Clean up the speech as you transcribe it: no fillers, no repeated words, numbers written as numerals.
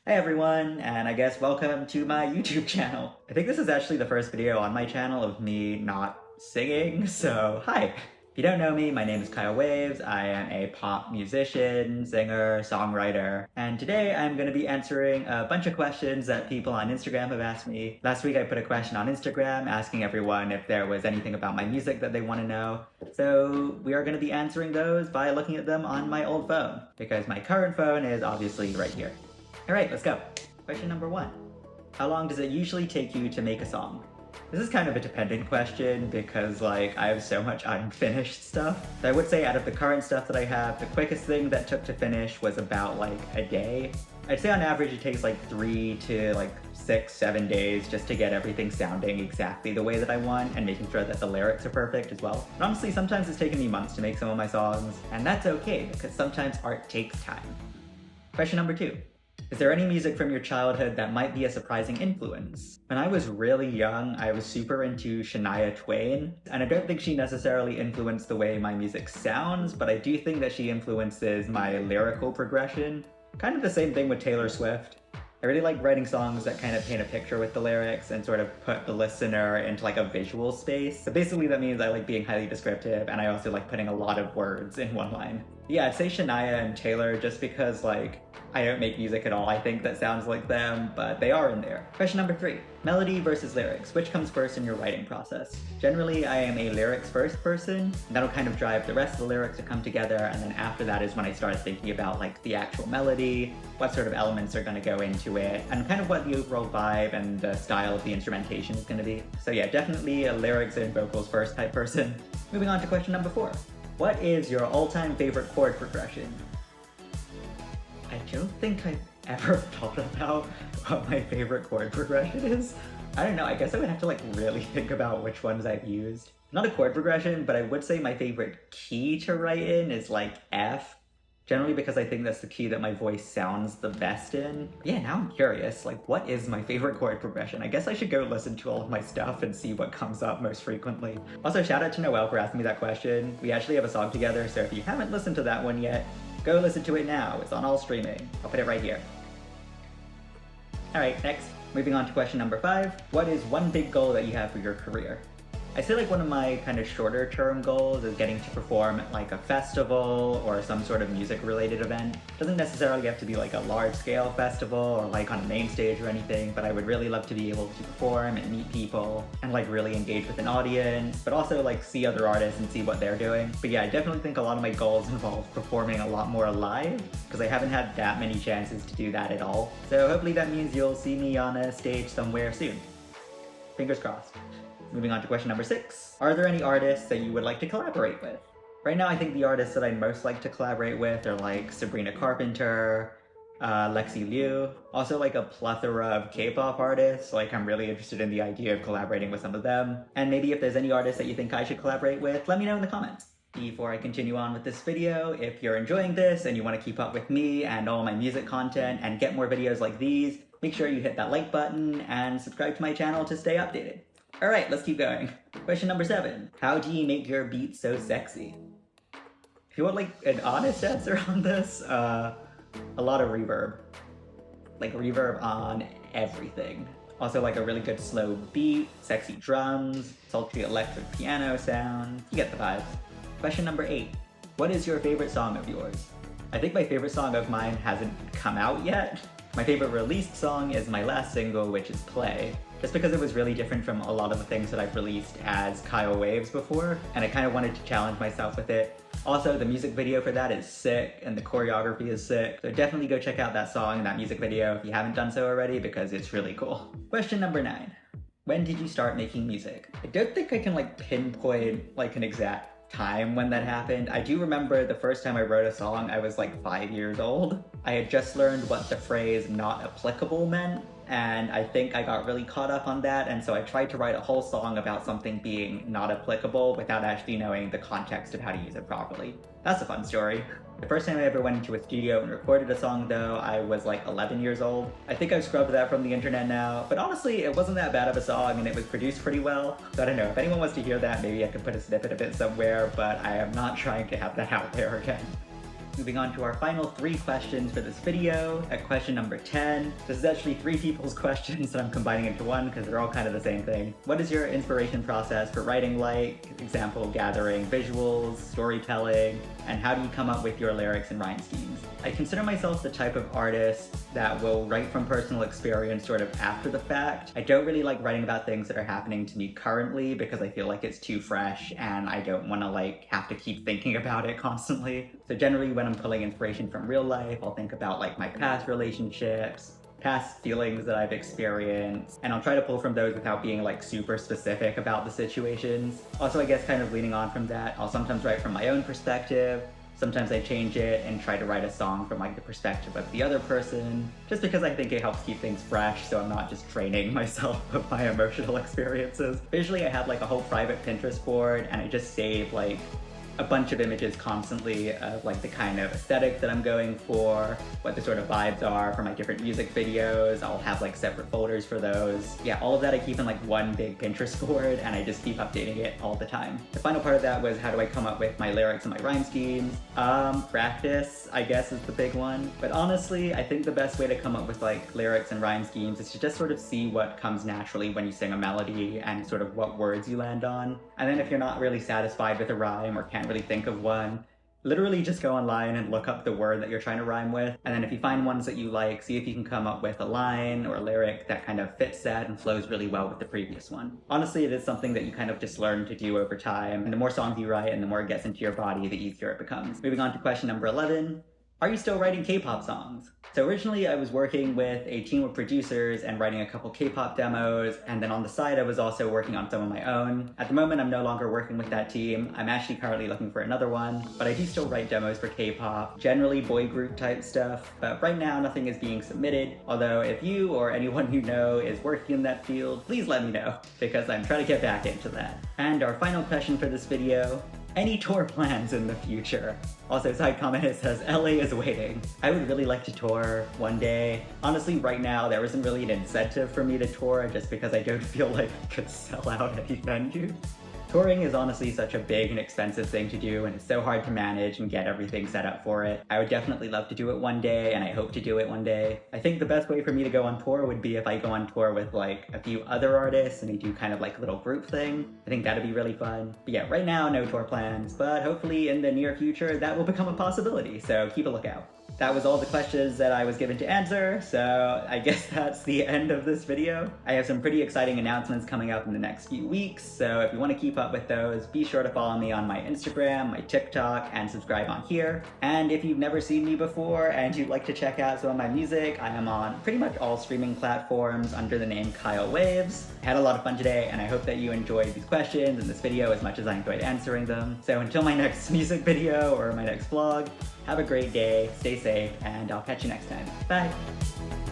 Hey everyone, and I guess welcome to my YouTube channel. I think this is actually the first video on my channel of me not singing, so hi! If you don't know me, my name is Kyle Waves. I am a pop musician, singer, songwriter, and today I'm going to be answering a bunch of questions that people on Instagram have asked me. Last week I put a question on Instagram asking everyone if there was anything about my music that they want to know, so we are going to be answering those by looking at them on my old phone, because my current phone is obviously right here. Alright, let's go. Question number 1. How long does it usually take you to make a song? This is kind of a dependent question because I have so much unfinished stuff. I would say out of the current stuff that I have, the quickest thing that took to finish was about a day. I'd say on average it takes 3 to 6, 7 days just to get everything sounding exactly the way that I want and making sure that the lyrics are perfect as well. But honestly, sometimes it's taken me months to make some of my songs, and that's okay because sometimes art takes time. Question number 2. Is there any music from your childhood that might be a surprising influence? When I was really young, I was super into Shania Twain, and I don't think she necessarily influenced the way my music sounds, but I do think that she influences my lyrical progression. Kind of the same thing with Taylor Swift. I really like writing songs that kind of paint a picture with the lyrics and sort of put the listener into a visual space. So basically that means I like being highly descriptive, and I also like putting a lot of words in one line. Yeah, I'd say Shania and Taylor just because I don't make music at all I think that sounds like them, but they are in there. Question number 3. Melody versus lyrics. Which comes first in your writing process? Generally, I am a lyrics first person. That'll kind of drive the rest of the lyrics to come together, and then after that is when I start thinking about the actual melody, what sort of elements are going to go into it, and kind of what the overall vibe and the style of the instrumentation is going to be. So yeah, definitely a lyrics and vocals first type person. Moving on to question number 4. What is your all-time favorite chord progression? I don't think I've ever thought about what my favorite chord progression is. I don't know, I guess I would have to really think about which ones I've used. Not a chord progression, but I would say my favorite key to write in is F. Generally because I think that's the key that my voice sounds the best in. Yeah, now I'm curious, what is my favorite chord progression? I guess I should go listen to all of my stuff and see what comes up most frequently. Also, shout out to Noelle for asking me that question. We actually have a song together, so if you haven't listened to that one yet, go listen to it now. It's on all streaming. I'll put it right here. Alright, next. Moving on to question number 5. What is one big goal that you have for your career? I say one of my kind of shorter term goals is getting to perform at a festival or some sort of music related event. Doesn't necessarily have to be a large scale festival or on a main stage or anything, but I would really love to be able to perform and meet people and really engage with an audience, but also see other artists and see what they're doing. But yeah, I definitely think a lot of my goals involve performing a lot more live because I haven't had that many chances to do that at all. So hopefully that means you'll see me on a stage somewhere soon. Fingers crossed. Moving on to question number 6. Are there any artists that you would like to collaborate with? Right now I think the artists that I'd most like to collaborate with are Sabrina Carpenter, Lexi Liu, also a plethora of K-pop artists. I'm really interested in the idea of collaborating with some of them. And maybe if there's any artists that you think I should collaborate with, let me know in the comments. Before I continue on with this video, if you're enjoying this and you want to keep up with me and all my music content and get more videos like these, make sure you hit that like button and subscribe to my channel to stay updated. Alright, let's keep going. Question number 7. How do you make your beats so sexy? If you want an honest answer on this, a lot of reverb. Reverb on everything. Also a really good slow beat, sexy drums, sultry electric piano sound. You get the vibes. Question number 8. What is your favorite song of yours? I think my favorite song of mine hasn't come out yet. My favorite released song is my last single, which is Play. Just because it was really different from a lot of the things that I've released as Kyle Waves before, and I kind of wanted to challenge myself with it. Also, the music video for that is sick, and the choreography is sick, so definitely go check out that song and that music video if you haven't done so already, because it's really cool. Question number 9. When did you start making music? I don't think I can pinpoint an exact time when that happened. I do remember the first time I wrote a song, I was 5 years old. I had just learned what the phrase "not applicable" meant, and I think I got really caught up on that, and so I tried to write a whole song about something being not applicable without actually knowing the context of how to use it properly. That's a fun story. The first time I ever went into a studio and recorded a song though, I was 11 years old. I think I've scrubbed that from the internet now, but honestly, it wasn't that bad of a song and it was produced pretty well. So I don't know, if anyone wants to hear that, maybe I could put a snippet of it somewhere, but I am not trying to have that out there again. Moving on to our final 3 questions for this video. At question number 10, this is actually 3 people's questions that I'm combining into one because they're all kind of the same thing. What is your inspiration process for writing like? Example, gathering visuals, storytelling, and how do you come up with your lyrics and rhyme schemes? I consider myself the type of artist that will write from personal experience sort of after the fact. I don't really like writing about things that are happening to me currently because I feel like it's too fresh and I don't want to like have to keep thinking about it constantly. So generally when I'm pulling inspiration from real life, I'll think about like my past relationships, past feelings that I've experienced, and I'll try to pull from those without being like super specific about the situations. Also, I guess kind of leaning on from that, I'll sometimes write from my own perspective. Sometimes I change it and try to write a song from like the perspective of the other person, just because I think it helps keep things fresh so I'm not just draining myself of my emotional experiences. Visually, I have like a whole private Pinterest board and I just save like a bunch of images constantly of like the kind of aesthetic that I'm going for, what the sort of vibes are for my different music videos. I'll have like separate folders for those. Yeah, all of that I keep in like one big Pinterest board and I just keep updating it all the time. The final part of that was how do I come up with my lyrics and my rhyme schemes? Practice, I guess, is the big one. But honestly, I think the best way to come up with like lyrics and rhyme schemes is to just sort of see what comes naturally when you sing a melody and sort of what words you land on. And then if you're not really satisfied with a rhyme or can't really think of one, literally just go online and look up the word that you're trying to rhyme with. And then if you find ones that you like, see if you can come up with a line or a lyric that kind of fits that and flows really well with the previous one. Honestly, it is something that you kind of just learn to do over time. And the more songs you write and the more it gets into your body, the easier it becomes. Moving on to question number 11. Are you still writing K-pop songs? So originally I was working with a team of producers and writing a couple K-pop demos, and then on the side I was also working on some of my own. At the moment I'm no longer working with that team. I'm actually currently looking for another one, but I do still write demos for K-pop, generally boy group type stuff, but right now nothing is being submitted. Although if you or anyone you know is working in that field, please let me know, because I'm trying to get back into that. And our final question for this video. Any tour plans in the future? Also, side comment, it says LA is waiting. I would really like to tour one day. Honestly, right now, there isn't really an incentive for me to tour just because I don't feel like I could sell out any venue. Touring is honestly such a big and expensive thing to do, and it's so hard to manage and get everything set up for it. I would definitely love to do it one day, and I hope to do it one day. I think the best way for me to go on tour would be if I go on tour with like a few other artists and we do kind of like a little group thing. I think that'd be really fun. But yeah, right now, no tour plans, but hopefully in the near future, that will become a possibility, so keep a lookout. That was all the questions that I was given to answer, so I guess that's the end of this video. I have some pretty exciting announcements coming up in the next few weeks, so if you want to keep up with those, be sure to follow me on my Instagram, my TikTok, and subscribe on here. And if you've never seen me before and you'd like to check out some of my music, I am on pretty much all streaming platforms under the name Kyle Waves. I had a lot of fun today, and I hope that you enjoyed these questions and this video as much as I enjoyed answering them. So until my next music video or my next vlog, have a great day, stay safe, and I'll catch you next time. Bye!